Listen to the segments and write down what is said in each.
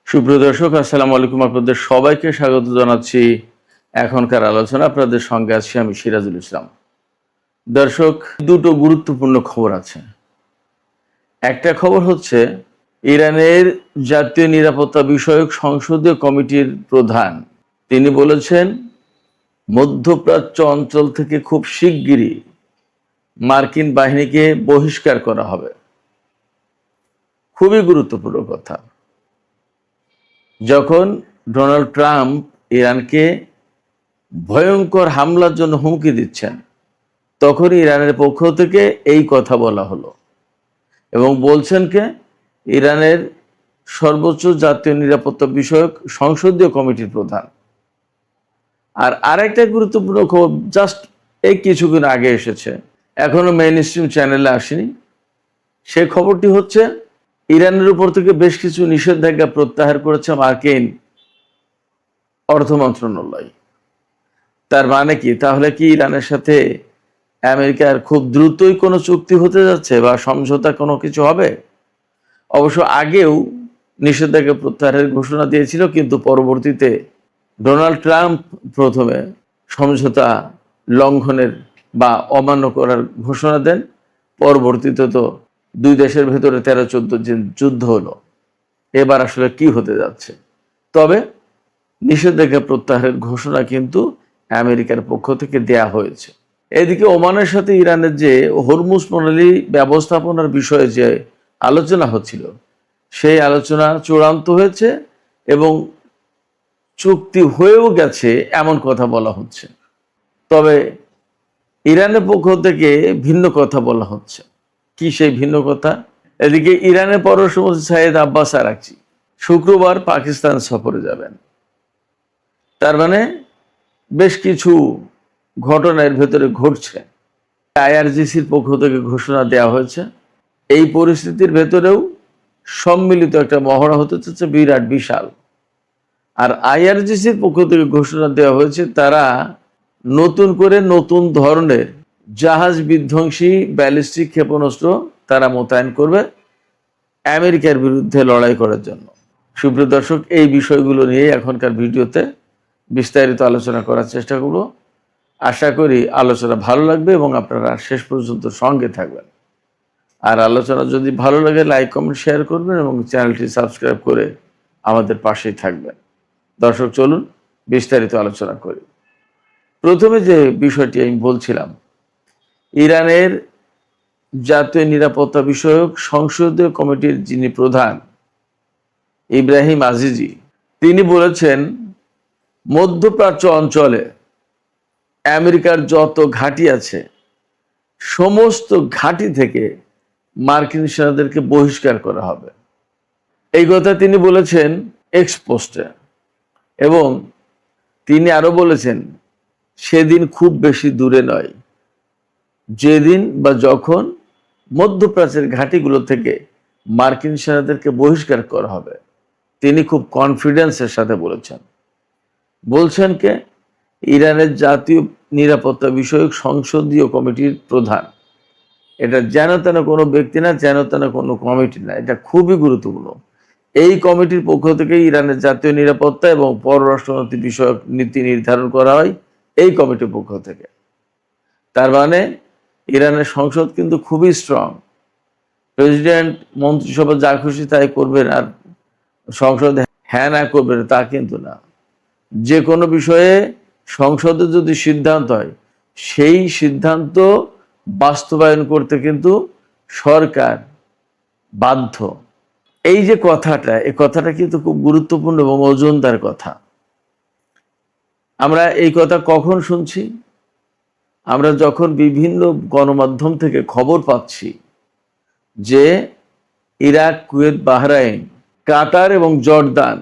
সুপ্রিয় দর্শক, আসসালামু আলাইকুম। আপনাদের সবাইকে স্বাগত জানাচ্ছি এখনকার আলোচনা। আপনাদের সঙ্গে আছি আমি সিরাজুল ইসলাম। দর্শক, দুটো গুরুত্বপূর্ণ খবর আছে। একটা খবর হচ্ছে, ইরানের জাতীয় নিরাপত্তা বিষয়ক সংসদীয় কমিটির প্রধান তিনি বলেছেন, মধ্যপ্রাচ্য অঞ্চল থেকে খুব শিগগিরই মার্কিন বাহিনীকে বহিষ্কার করা হবে। খুবই গুরুত্বপূর্ণ কথা। যখন ডোনাল্ড ট্রাম্প ইরানকে ভয়ঙ্কর হামলার জন্য হুমকি দিচ্ছেন, তখন ইরানের পক্ষ থেকে এই কথা বলা হলো এবং বলছেন ইরানের সর্বোচ্চ জাতীয় নিরাপত্তা বিষয়ক সংসদীয় কমিটির প্রধান। আর আরেকটা গুরুত্বপূর্ণ খবর জাস্ট এই কিছুদিন আগে এসেছে, এখনো মেইন স্ট্রিম চ্যানেলে আসেনি। সে খবরটি হচ্ছে, ইরানের উপর থেকে বেশ কিছু নিষেধাজ্ঞা প্রত্যাহার করেছে মার্কিন অর্থ মন্ত্রণালয়। তার মানে কি, তাহলে কি ইরানের সাথে আমেরিকার খুব দ্রুতই কোনো চুক্তি হতে যাচ্ছে বা সমঝোতা কোনো কিছু হবে? অবশ্য আগেও নিষেধাজ্ঞা প্রত্যাহারের ঘোষণা দিয়েছিল, কিন্তু পরবর্তীতে ডোনাল্ড ট্রাম্প প্রথমে সমঝোতা লঙ্ঘনের বা অমান্য করার ঘোষণা দেন। পরবর্তীতে তো দুই দেশের ভেতরে 13-14 দিন যুদ্ধ হলো। এবার আসলে কি হতে যাচ্ছে? তবে নিষেধাজ্ঞা প্রত্যাহারের ঘোষণা কিন্তু আমেরিকার পক্ষ থেকে দেয়া হয়েছে। এদিকে ওমানের সাথে ইরানের যে হরমুজ প্রণালী ব্যবস্থাপনার বিষয়ে যে আলোচনা হচ্ছিল, সেই আলোচনা চূড়ান্ত হয়েছে এবং চুক্তি হয়েও গেছে এমন কথা বলা হচ্ছে। তবে ইরানের পক্ষ থেকে ভিন্ন কথা বলা হচ্ছে। কি সেই ভিন্ন কথা? এদিকে ইরানের পররাষ্ট্রমন্ত্রী সাইয়েদ আব্বাস আরাকচি শুক্রবার পাকিস্তান সফরে যাবেন। তার মানে বেশ কিছু ঘটনার ভেতরে ঘটছে। আইআরজিসির পক্ষ থেকে ঘোষণা দেওয়া হয়েছে, এই পরিস্থিতির ভেতরেও সম্মিলিত একটা মহড়া হতে চলেছে বিরাট বিশাল। আর আইআরজিসির পক্ষ থেকে ঘোষণা দেওয়া হয়েছে, তারা নতুন করে নতুন ধরনের জাহাজ বিধ্বংসী ব্যালিস্টিক ক্ষেপণাস্ত্র তারা মোতায়েন করবে আমেরিকার বিরুদ্ধে লড়াই করার জন্য। সুপ্রিয় দর্শক, এই বিষয়গুলো নিয়ে এখনকার ভিডিওতে বিস্তারিত আলোচনা করার চেষ্টা করব। আশা করি আলোচনা ভালো লাগবে এবং আপনারা শেষ পর্যন্ত সঙ্গে থাকবেন। আর আলোচনা যদি ভালো লাগে, লাইক কমেন্ট শেয়ার করবেন এবং চ্যানেলটি সাবস্ক্রাইব করে আমাদের পাশেই থাকবেন। দর্শক, চলুন বিস্তারিত আলোচনা করি। প্রথমে যে বিষয়টি আমি বলছিলাম, ইরানের জাতীয় নিরাপত্তা বিষয়ক সংসদীয় কমিটির যিনি প্রধান ইব্রাহিম আজিজি, তিনি বলেছেন, মধ্যপ্রাচ্য অঞ্চলে আমেরিকার যত ঘাঁটি আছে, সমস্ত ঘাঁটি থেকে মার্কিন সেনাদেরকে বহিষ্কার করা হবে। এই কথা তিনি বলেছেন এক্স পোস্টে। এবং তিনি আরো বলেছেন, সেদিন খুব বেশি দূরে নয় যেদিন বা যখন মধ্যপ্রাচ্যের ঘাঁটিগুলো থেকে মার্কিন সেনাদেরকে বহিষ্কার করা হবে। তিনি খুব কনফিডেন্সের সাথে বলছেন ইরানের জাতীয় নিরাপত্তা বিষয়ক সংসদীয় কমিটির প্রধান। এটা যেন তেন কোনো ব্যক্তি না, যেন তেন কোনো কমিটি না, এটা খুবই গুরুত্বপূর্ণ। এই কমিটির পক্ষ থেকে ইরানের জাতীয় নিরাপত্তা এবং পররাষ্ট্রনীতি বিষয়ক নীতি নির্ধারণ করা হয় এই কমিটির পক্ষ থেকে। তার মানে ইরানের সংসদ কিন্তু খুবই স্ট্রং। প্রেসিডেন্ট মন্ত্রিসভা যা খুশি তাই করবেন আর সংসদে হ্যাঁ না করবেন তা কিন্তু না। যে কোনো বিষয়ে সংসদে যদি সিদ্ধান্ত হয়, সেই সিদ্ধান্ত বাস্তবায়ন করতে কিন্তু সরকার বাধ্য। এই যে কথাটা, এই কথাটা কিন্তু খুব গুরুত্বপূর্ণ এবং ওজনদার কথা। আমরা এই কথা কখন শুনছি? আমরা যখন বিভিন্ন গণমাধ্যম থেকে খবর পাচ্ছি যে ইরাক, কুয়েত, বাহরাইন, কাতার এবং জর্দান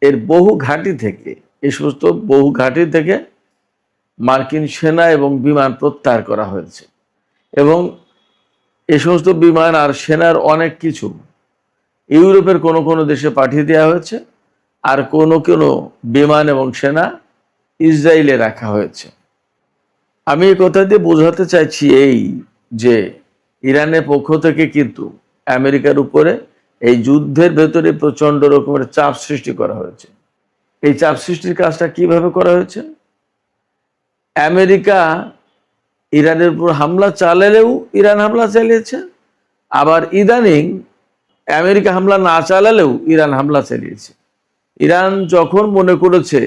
এর বহু ঘাঁটি থেকে, এই সমস্ত বহু ঘাঁটি থেকে মার্কিন সেনা এবং বিমান প্রত্যাহার করা হয়েছে এবং এই সমস্ত বিমান আর সেনার অনেক কিছু ইউরোপের কোনো কোনো দেশে পাঠিয়ে দেওয়া হয়েছে, আর কোনো কোনো বিমান এবং সেনা ইসরায়েলে রাখা হয়েছে। আমি এই কথা দিয়ে বোঝাতে চাইছি এই যে, ইরানের পক্ষ থেকে কিন্তু আমেরিকার উপরে এই যুদ্ধের ভেতরে প্রচন্ড রকমের চাপ সৃষ্টি করা হয়েছে। এই চাপ সৃষ্টির কাজটা কিভাবে করা হয়েছে? আমেরিকা ইরানের উপর হামলা চালালেও ইরান হামলা চালিয়েছে, আবার ইদানিং আমেরিকা হামলা না চালালেও ইরান হামলা চালিয়েছে। ইরান যখন মনে করেছে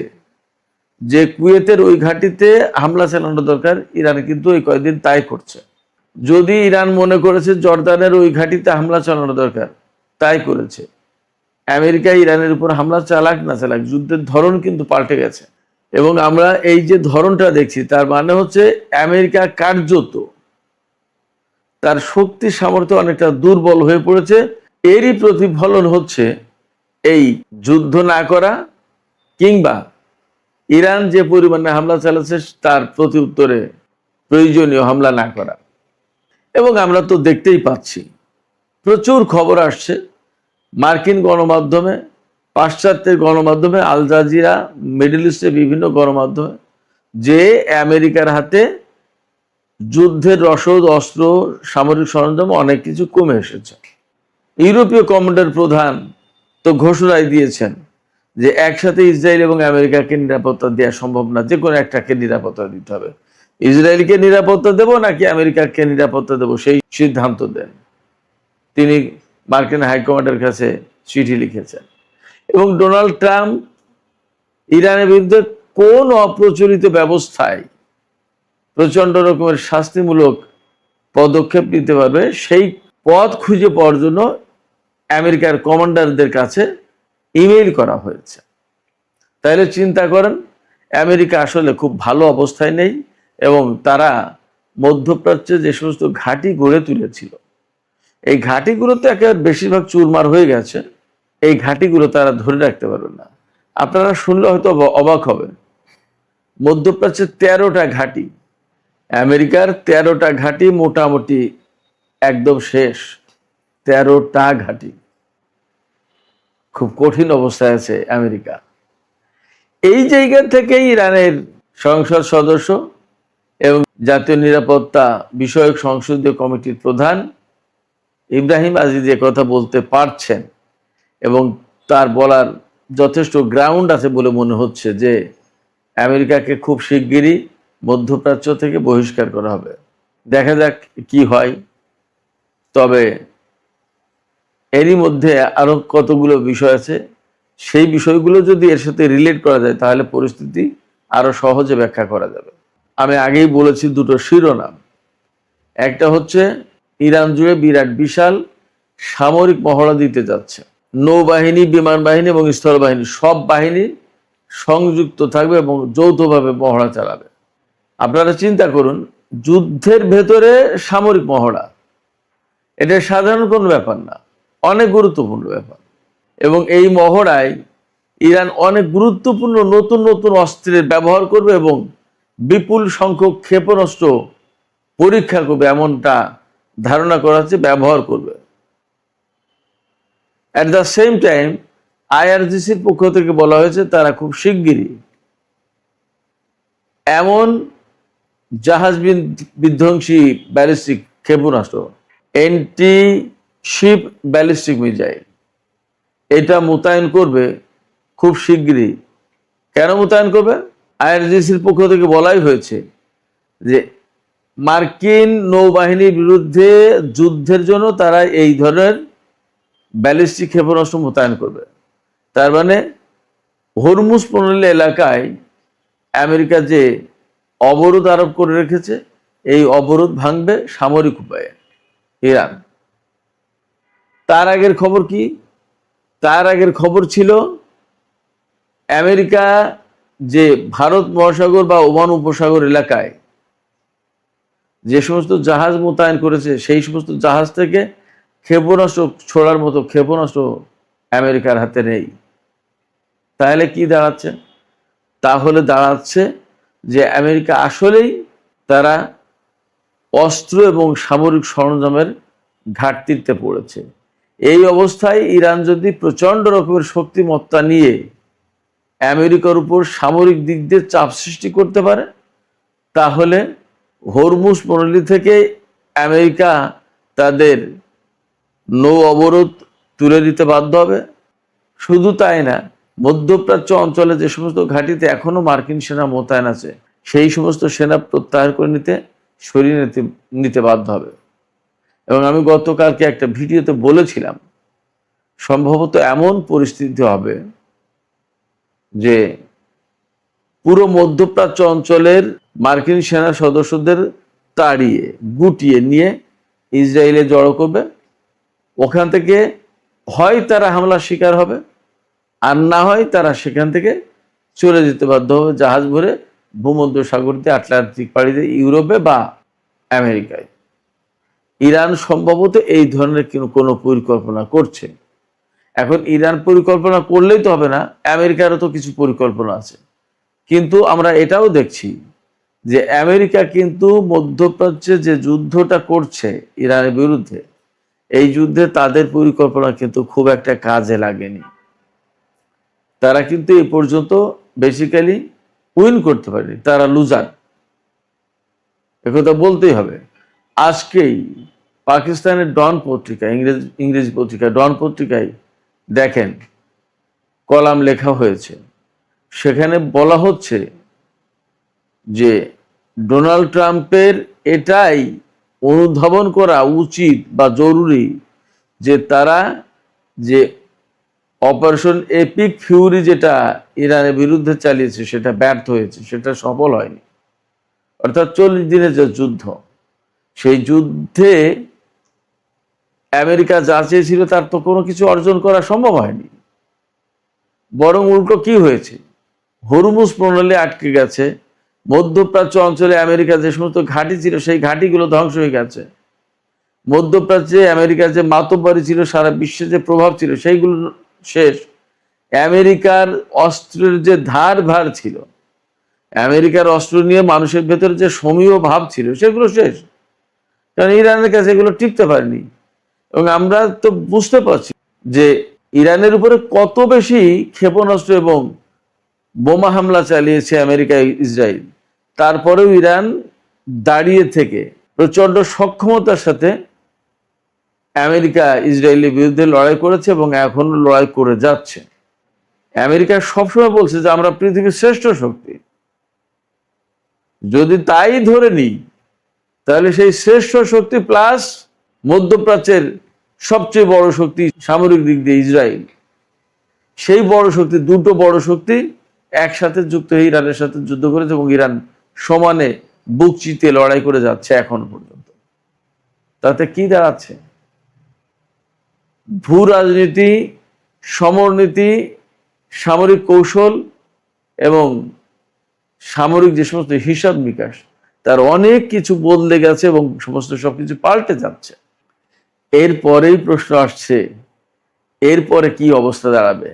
যে কুয়েতের ওই ঘাঁটিতে হামলা চালানো দরকার, ইরান কিন্তু ওই কয়েকদিন তাই করছে। যদি ইরান মনে করেছে জর্দানের ওই ঘাঁটিতে হামলা চালানো দরকার, তাই করেছে। আমেরিকা ইরানের উপর হামলা চালাক না চালাক, যুদ্ধের ধরন কিন্তু পাল্টে গেছে। এবং আমরা এই যে ধরনটা দেখছি, তার মানে হচ্ছে আমেরিকা কার্যত তার শক্তি সামর্থ্য অনেকটা দুর্বল হয়ে পড়েছে। এরই প্রতিফলন হচ্ছে এই যুদ্ধ না করা, কিংবা ইরান যে পরিমাণে হামলা চালাচ্ছে তার প্রতি উত্তরে প্রয়োজনীয় হামলা না করা। এবং আমরা তো দেখতেই পাচ্ছি, প্রচুর খবর আসছে মার্কিন গণমাধ্যমে, পাশ্চাত্যের গণমাধ্যমে, আল জাজিরা, মিডল ইস্টের বিভিন্ন গণমাধ্যমে, যে আমেরিকার হাতে যুদ্ধের রসদ, অস্ত্র, সামরিক সরঞ্জাম অনেক কিছু কমে এসেছে। ইউরোপীয় কমান্ডার প্রধান তো ঘোষণায় দিয়েছেন যে একসাথে ইসরায়েল এবং আমেরিকাকে নিরাপত্তা দেওয়া সম্ভব না, যে কোনো একটাকে নিরাপত্তা দিতে হবে। ইসরায়েলকে নিরাপত্তা দেব নাকি আমেরিকাকে নিরাপত্তা দেব, সেই সিদ্ধান্ত দেন। তিনি মার্কিন হাইকমান্ডের কাছে চিঠি লিখেছেন। এবং ডোনাল্ড ট্রাম্প ইরানের বিরুদ্ধে কোন অপ্রচলিত ব্যবস্থায় প্রচন্ড রকমের শাস্তিমূলক পদক্ষেপ নিতে পারবে, সেই পথ খুঁজে পাওয়ার জন্য আমেরিকার কমান্ডারদের কাছে ইমেইল করা হয়েছে। তাহলে চিন্তা করেন, আমেরিকা আসলে খুব ভালো অবস্থায় নেই, এবং তারা মধ্যপ্রাচ্যে যে সমস্ত ঘাঁটি গড়ে তুলেছিল, এই ঘাঁটিগুলো তো একেবারে বেশিরভাগ চুরমার হয়ে গেছে। এই ঘাঁটিগুলো তারা ধরে রাখতে পারবে না। আপনারা শুনলে হয়তো অবাক হবেন, মধ্যপ্রাচ্যের 13টা ঘাঁটি, আমেরিকার 13টা ঘাঁটি মোটামুটি একদম শেষ। 13টা ঘাঁটি, খুব কঠিন অবস্থায় আছে আমেরিকা। এই জায়গা থেকেই ইরানের সংসদ সদস্য এবং জাতীয় নিরাপত্তা বিষয়ক সংসদীয় কমিটির প্রধান ইব্রাহিম আজিজ কথা বলতে পারছেন, এবং তার বলার যথেষ্ট গ্রাউন্ড আছে বলে মনে হচ্ছে যে আমেরিকাকে খুব শিগগিরই মধ্যপ্রাচ্য থেকে বহিষ্কার করা হবে। দেখা যাক কি হয়। তবে এরই মধ্যে আরো কতগুলো বিষয় আছে, সেই বিষয়গুলো যদি এর সাথে রিলেট করা যায় তাহলে পরিস্থিতি আরো সহজে ব্যাখ্যা করা যাবে। আমি আগেই বলেছি দুটো শিরোনাম, একটা হচ্ছে ইরান জুড়ে বিরাট বিশাল সামরিক মহড়া দিতে যাচ্ছে, নৌবাহিনী, বিমান বাহিনী এবং স্থল বাহিনী, সব বাহিনী সংযুক্ত থাকবে এবং যৌথভাবে মহড়া চালাবে। আপনারা চিন্তা করুন, যুদ্ধের ভেতরে সামরিক মহড়া, এটা সাধারণ কোনো ব্যাপার না, অনেক গুরুত্বপূর্ণ ব্যাপার। এবং এই মহড়ায় ইরান অনেক গুরুত্বপূর্ণ নতুন নতুন অস্ত্রের ব্যবহার করবে এবং বিপুল সংখ্যক ক্ষেপণাস্ত্র পরীক্ষা করবে, এমনটা ধারণা করা হচ্ছে, ব্যবহার করবে। অ্যাট দ্য সেম টাইম আইআরজিসির পক্ষ থেকে বলা হয়েছে তারা খুব শিগগিরই এমন জাহাজ বিধ্বংসী ব্যালিস্টিক ক্ষেপণাস্ত্র, এন্টি শিপ ব্যালিস্টিক মিসাইল, এটা মোতায়েন করবে খুব শিগগিরই। কেন মোতায়েন করবে? আইআরজিসির পক্ষ থেকে বলাই হয়েছে যে মার্কিন নৌবাহিনীর বিরুদ্ধে যুদ্ধের জন্য তারা এই ধরনের ব্যালিস্টিক ক্ষেপণাস্ত্র মোতায়েন করবে। তার মানে হরমুজ প্রণালী এলাকায় আমেরিকা যে অবরোধ আরোপ করে রেখেছে, এই অবরোধ ভাঙবে সামরিক উপায়ে ইরান। তার আগের খবর কি? তার আগের খবর ছিল আমেরিকা যে ভারত মহাসাগর বা ওমান উপসাগর এলাকায় যে সমস্ত জাহাজ মোতায়েন করেছে, সেই সমস্ত জাহাজ থেকে ক্ষেপণাস্ত্র ছোড়ার মতো ক্ষেপণাস্ত্র আমেরিকার হাতে নেই। তাহলে কি দাঁড়াচ্ছে? তাহলে দাঁড়াচ্ছে যে আমেরিকা আসলেই তারা অস্ত্র এবং সামরিক সরঞ্জামের ঘাটতিতে পড়েছে। এই অবস্থায় ইরান যদি প্রচন্ড রকমের শক্তিমত্তা নিয়ে আমেরিকার উপর সামরিক দিক দিয়ে চাপ সৃষ্টি করতে পারে, তাহলে হরমুজ প্রণালী থেকে আমেরিকা তাদের নৌ অবরোধ তুলে দিতে বাধ্য হবে। শুধু তাই না, মধ্যপ্রাচ্য অঞ্চলে যে সমস্ত ঘাঁটিতে এখনো মার্কিন সেনা মোতায়েন আছে সেই সমস্ত সেনা প্রত্যাহার করে সরিয়ে নিতে বাধ্য হবে। এবং আমি গতকালকে একটা ভিডিওতে বলেছিলাম, সম্ভবত এমন পরিস্থিতি হবে যে পুরো মধ্যপ্রাচ্য অঞ্চলের মার্কিন সেনা সদস্যদের তাড়িয়ে গুটিয়ে নিয়ে ইসরায়েলে জড়ো করবে। ওখান থেকে হয় তারা হামলার শিকার হবে, আর না হয় তারা সেখান থেকে চলে যেতে বাধ্য হবে জাহাজ ভরে ভূমধ্য সাগর দিয়ে, আটলান্টিক পাড়ি দিয়ে ইউরোপে বা আমেরিকায়। ইরান সম্ভবত এই ধরনের কোনো পরিকল্পনা করছে। এখন ইরান পরিকল্পনা করলেই তো হবে না, আমেরিকারও তো কিছু পরিকল্পনা আছে। কিন্তু আমরা এটাও দেখছি যে আমেরিকা কিন্তু মধ্যপ্রাচ্যে যে যুদ্ধটা করছে ইরানের বিরুদ্ধে, এই যুদ্ধে তাদের পরিকল্পনা কিন্তু খুব একটা কাজে লাগেনি। তারা কিন্তু এই পর্যন্ত বেসিক্যালি উইন করতে পারেনি, তারা লুজার, একথা বলতেই হবে। আজকেই পাকিস্তানের ডন পত্রিকা, ইংরেজি পত্রিকা ডন পত্রিকায় দেখেন কলাম লেখা হয়েছে, সেখানে বলা হচ্ছে যে ডোনাল্ড ট্রাম্পের এটাই অনুধাবন করা উচিত বা জরুরি যে তারা যে অপারেশন এপিক ফিউরি যেটা ইরানের বিরুদ্ধে চালিয়েছে সেটা ব্যর্থ হয়েছে, সেটা সফল হয়নি। অর্থাৎ 40 দিনের যে যুদ্ধ, সেই যুদ্ধে আমেরিকা যা চেয়েছিল তার তো কোনো কিছু অর্জন করা সম্ভব হয়নি। বরং উল্টো কি হয়েছে, হরমুজ প্রণালী আটকে গেছে। মধ্যপ্রাচ্য অঞ্চলে আমেরিকা যে সমস্ত ঘাঁটি ছিল সেই ঘাঁটিগুলো ধ্বংস হয়ে গেছে। মধ্যপ্রাচ্যে আমেরিকার যে মাতব্বরি ছিল, সারা বিশ্বে যে প্রভাব ছিল, সেইগুলো শেষ। আমেরিকার অস্ত্রের যে ধার ভার ছিল, আমেরিকার অস্ত্র নিয়ে মানুষের ভেতরে যে সমীহ ভাব ছিল, সেগুলো শেষ। কারণ ইরানের কাছে এগুলো টিকতে পারেনি। এবং আমরা তো বুঝতে পারছি যে ইরানের উপরে কত বেশি ক্ষেপণাস্ত্র এবং বোমা হামলা চালিয়েছে আমেরিকা ইসরায়েল। তারপরেও ইরান দাঁড়িয়ে থেকে প্রচন্ড সক্ষমতার সাথে আমেরিকা ইসরায়েলের বিরুদ্ধে লড়াই করেছে এবং এখনো লড়াই করে যাচ্ছে। আমেরিকা সবসময় বলছে যে আমরা পৃথিবীর শ্রেষ্ঠ শক্তি। যদি তাই ধরে নিই, তাহলে সেই শ্রেষ্ঠ শক্তি প্লাস মধ্যপ্রাচ্যের সবচেয়ে বড় শক্তি সামরিক দিক দিয়ে ইসরায়েল, সেই বড় শক্তি, দুটো বড় শক্তি একসাথে যুক্ত হয়ে ইরানের সাথে যুদ্ধ করেছে এবং ইরান সমানে বুক চিতিয়ে লড়াই করে যাচ্ছে এখন পর্যন্ত। তাতে কি দাঁড়াচ্ছে? ভূ রাজনীতি, সমরনীতি, সামরিক কৌশল এবং সামরিক যে সমস্ত হিসাব নিকাশ, তার অনেক কিছু বদলে গেছে এবং সমস্ত সবকিছু পাল্টে যাচ্ছে। এরপরেই প্রশ্ন আসছে, এরপরে কি অবস্থা দাঁড়াবে?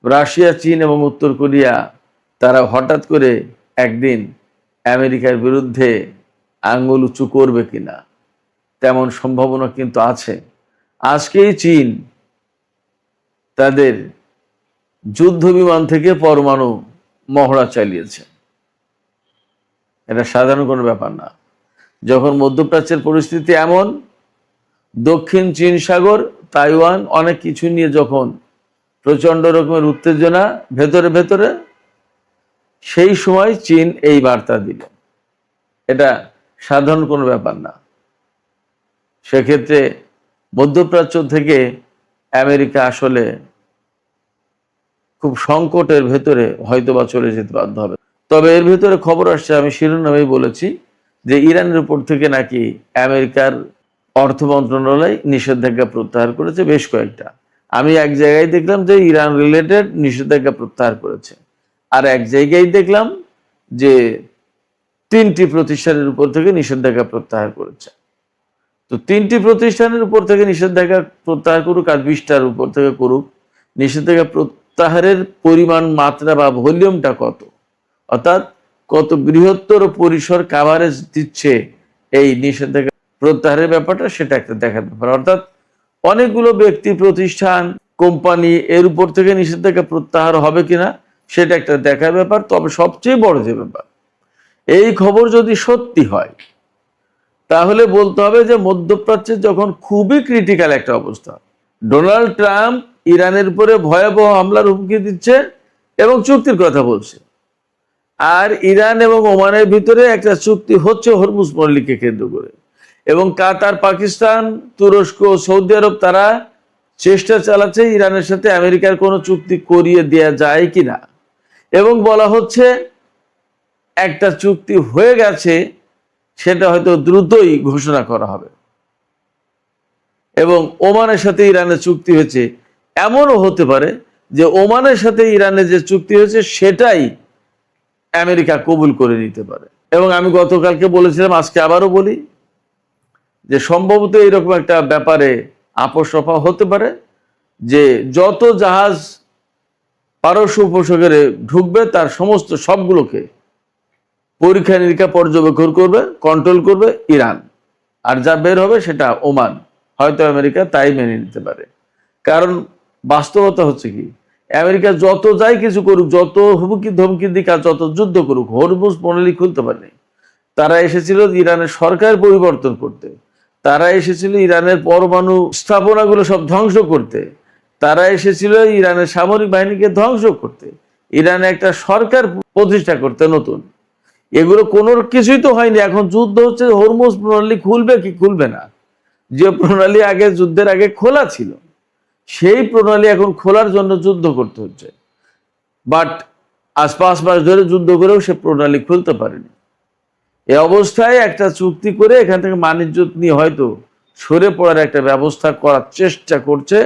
রাশিয়া, চীন এবং উত্তর কোরিয়া তারা হঠাৎ করে একদিন আমেরিকার বিরুদ্ধে আঙ্গুল উঁচু করবে কিনা, তেমন সম্ভাবনা কিন্তু আছে। আজকেই চীন তাদের যুদ্ধ বিমান থেকে পরমাণু মহড়া চালিয়েছে। এটা সাধারণ কোনো ব্যাপার না। যখন মধ্যপ্রাচ্যের পরিস্থিতি এমন, দক্ষিণ চীন সাগর, তাইওয়ান, অনেক কিছু নিয়ে যখন প্রচন্ড রকমের উত্তেজনা ভেতরে ভেতরে, সেই সময় চীন এই বার্তা দিল। এটা সাধারণ কোনো ব্যাপার না। সেক্ষেত্রে মধ্যপ্রাচ্য থেকে আমেরিকা আসলে খুব সংকটের ভেতরে হয়তোবা চলে যেতে বাধ্য হবে। তবে এর ভেতরে খবর আসছে, আমি শিরোনামেই বলেছি, যে ইরানের উপর থেকে নাকি আমেরিকার অর্থ মন্ত্রণালয় নিষেধাজ্ঞা প্রত্যাহার করেছে বেশ কয়েকটা। আমি এক জায়গায় দেখলাম যে ইরান রিলেটেড নিষেধাজ্ঞা প্রত্যাহার করেছে, আর এক জায়গায় দেখলাম যে 3টি প্রতিষ্ঠানের উপর থেকে নিষেধাজ্ঞা প্রত্যাহার করেছে। তো 3টি প্রতিষ্ঠানের উপর থেকে নিষেধাজ্ঞা প্রত্যাহার করুক আর 20টার উপর থেকে করুক, নিষেধাজ্ঞা প্রত্যাহারের পরিমাণ, মাত্রা বা ভলিউমটা কত, অর্থাৎ কত বৃহত্তর পরিসর কাভারেজ দিচ্ছে এই নিষেধাজ্ঞা প্রত্যাহারের ব্যাপারটা, সেটা একটা দেখার ব্যাপার। অর্থাৎ অনেকগুলো ব্যক্তি, প্রতিষ্ঠান, কোম্পানি এর উপর থেকে নিষেধাজ্ঞা প্রত্যাহার হবে কিনা সেটা একটা দেখার ব্যাপার। তবে সবচেয়ে বড় যে ব্যাপার, এই খবর যদি সত্যি হয় তাহলে বলতে হবে যে মধ্যপ্রাচ্যে যখন খুবই ক্রিটিক্যাল একটা অবস্থা, ডোনাল্ড ট্রাম্প ইরানের উপরে ভয়াবহ হামলার হুমকি দিচ্ছে এবং চুক্তির কথা বলছে। আর ইরান এবং ওমানের ভিতরে একটা চুক্তি হচ্ছে হরমুজ প্রণালীকে কেন্দ্র করে, এবং কাতার, পাকিস্তান, তুরস্ক, সৌদি আরব তারা চেষ্টা চালাচ্ছে ইরানের সাথে আমেরিকার কোনো চুক্তি করিয়ে দেয়া যায় কিনা, এবং বলা হচ্ছে একটা চুক্তি হয়ে গেছে, সেটা হয়তো দ্রুতই ঘোষণা করা হবে। এবং ওমানের সাথে ইরানের চুক্তি হয়েছে, এমনও হতে পারে যে ওমানের সাথে ইরানের যে চুক্তি হয়েছে সেটাই আমেরিকা কবুল করে নিতে পারে। এবং আমি গতকালকে বলেছিলাম, আজকে আবারও বলি, যে সম্ভবত এইরকম একটা ব্যাপারে আপোস রফা হতে পারে, যে যত জাহাজ পারস্য উপসাগরে ঢুকবে তার সমস্ত সবগুলোকে পরীক্ষা নিরীক্ষা পর্যবেক্ষণ করবে, কন্ট্রোল করবে ইরান, আর যা বের হবে সেটা ওমান, হয়তো আমেরিকা তাই মেনে নিতে পারে। কারণ বাস্তবতা হচ্ছে কি, আমেরিকা যত যাই কিছু করুক, যত হুমকি ধমকি দিক আর যত যুদ্ধ করুক, হরমুজ প্রণালী খুলতে পারেনি। তারা এসেছিল ইরানের সরকার পরিবর্তন করতে, তারা এসেছিল ইরানের পরমাণু স্থাপনাগুলো সব ধ্বংস করতে, তারা এসেছিল ইরানের সামরিক বাহিনীকে ধ্বংস করতে, ইরানে একটা সরকার প্রতিষ্ঠা করতে নতুন। এগুলো কোনো কিছুই তো হয়নি। এখন যুদ্ধ হচ্ছে হরমুজ প্রণালী খুলবে কি খুলবে না। যে প্রণালী আগে যুদ্ধের আগে খোলা ছিল, সেই প্রণালী এখন খোলার জন্য যুদ্ধ করতে হচ্ছে। বাট আজ 5 মাস ধরে যুদ্ধ করেও সে প্রণালী খুলতে পারেনি। এই অবস্থায় একটা চুক্তি করে এখান থেকে বাণিজ্য নিয়ে হয়তো সরে পড়ার একটা ব্যবস্থা করার চেষ্টা করছে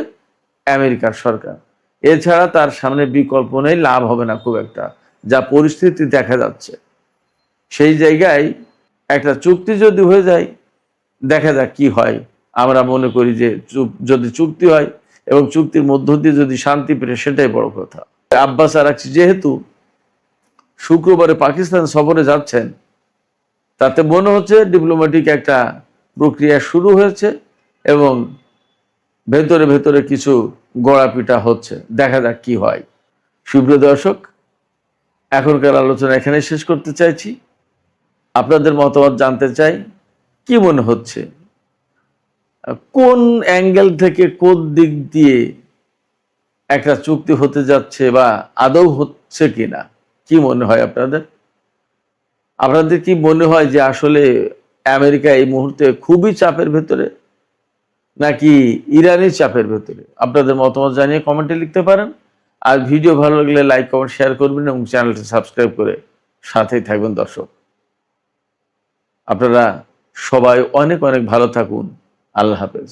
আমেরিকার সরকার। এছাড়া তার সামনে বিকল্প নেই, লাভ হবে না খুব একটা, যা পরিস্থিতি দেখা যাচ্ছে। সেই জায়গায় একটা চুক্তি যদি হয়ে যায়, দেখা যাক কি হয়। আমরা মনে করি যে যদি চুক্তি হয় এবং চুক্তির মধ্য দিয়ে যদি শান্তি পেরে, সেটাই বড় কথা। আব্বাস আরাকচি যেহেতু শুক্রবারে পাকিস্তান সফরে যাচ্ছেন, তাতে মনে হচ্ছে ডিপ্লোম্যাটিক একটা প্রক্রিয়া শুরু হয়েছে এবং ভেতরে ভেতরে কিছু গড়াপিটা হচ্ছে। দেখা যাক কি হয়। সুপ্রিয় দর্শক, এখনকার আলোচনা এখানে শেষ করতে চাইছি। আপনাদের মতামত জানতে চাই, কি মনে হচ্ছে, কোন অ্যাঙ্গেল থেকে কোন দিক দিয়ে একটা চুক্তি হতে যাচ্ছে বা আদৌ হচ্ছে কিনা, কি মনে হয় আপনাদের? আপনাদের কি মনে হয় যে আসলে আমেরিকা এই মুহূর্তে খুবই চাপের ভেতরে, নাকি ইরানি চাপের ভেতরে? আপনাদের মতামত জানিয়ে কমেন্টে লিখতে পারেন। আর ভিডিও ভালো লাগলে লাইক, কমেন্ট, শেয়ার করবেন এবং চ্যানেলটি সাবস্ক্রাইব করে সাথেই থাকবেন। দর্শক, আপনারা সবাই অনেক অনেক ভালো থাকুন। আল্লাহ হাফেজ।